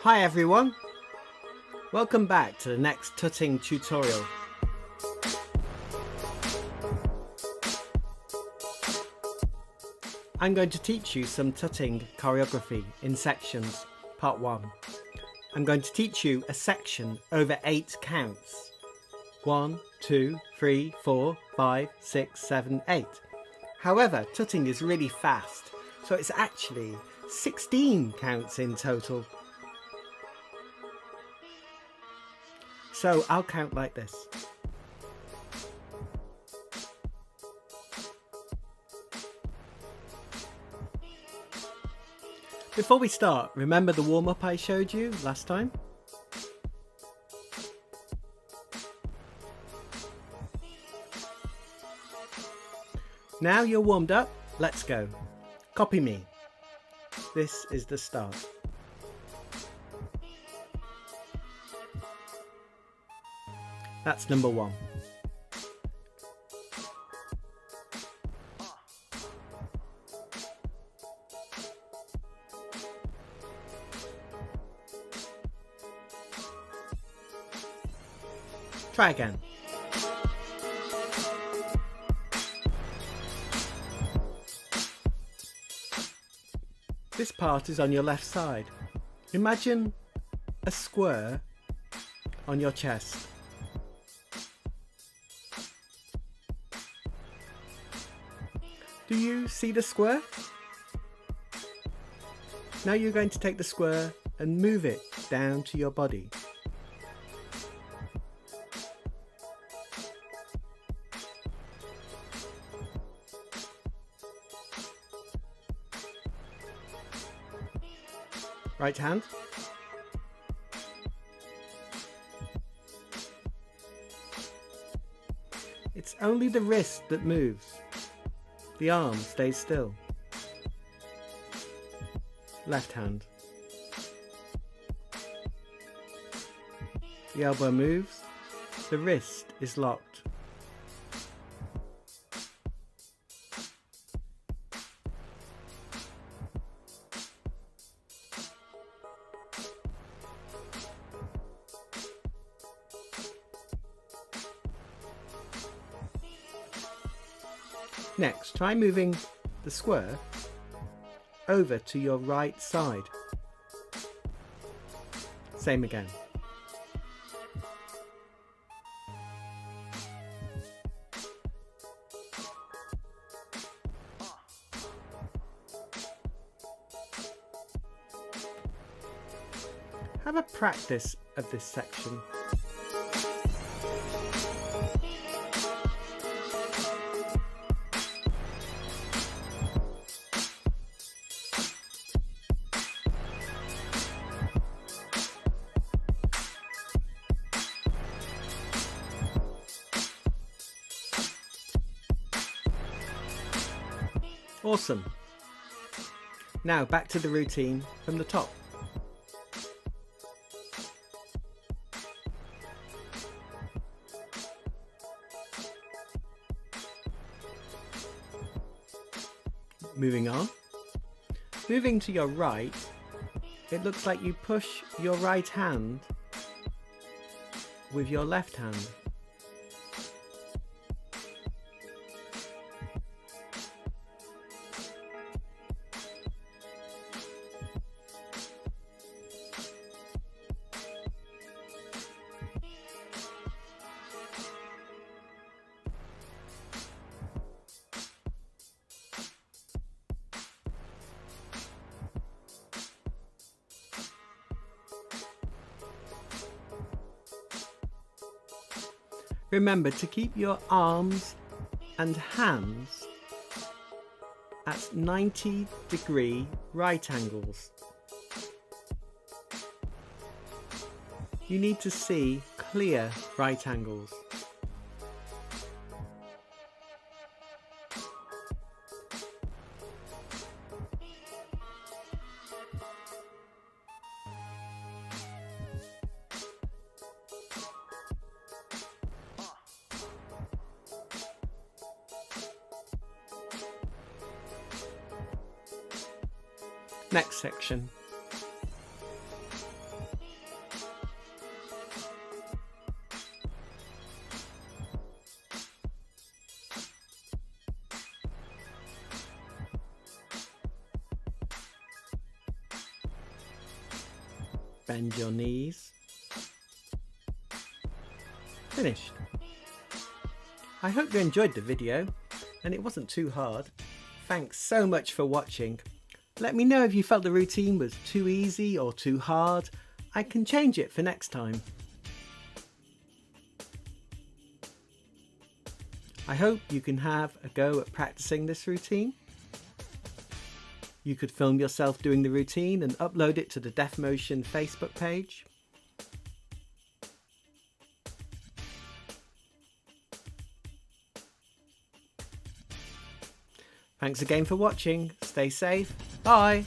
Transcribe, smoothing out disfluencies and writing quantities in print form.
Hi everyone, welcome back to the next tutting tutorial. I'm going to teach you some tutting choreography in sections, part 1. I'm going to teach you a section over 8 counts. 1, 2, 3, 4, 5, 6, 7, 8. However, tutting is really fast, so it's actually 16 counts in total. So I'll count like this. Before we start, remember the warm-up I showed you last time? Now you're warmed up, let's go. Copy me. This is the start. That's number 1. Try again. This part is on your left side. Imagine a square on your chest. Do you see the square? Now you're going to take the square and move it down to your body. Right hand. It's only the wrist that moves. The arm stays still. Left hand. The elbow moves. The wrist is locked. Next, try moving the square over to your right side. Same again. Have a practice of this section. Awesome. Now back to the routine from the top. Moving on. Moving to your right, it looks like you push your right hand with your left hand. Remember to keep your arms and hands at 90-degree right angles. You need to see clear right angles. Next section. Bend your knees. Finished. I hope you enjoyed the video and it wasn't too hard. Thanks so much for watching. Let me know if you felt the routine was too easy or too hard. I can change it for next time. I hope you can have a go at practicing this routine. You could film yourself doing the routine and upload it to the Deaf Motion Facebook page. Thanks again for watching. Stay safe. Bye.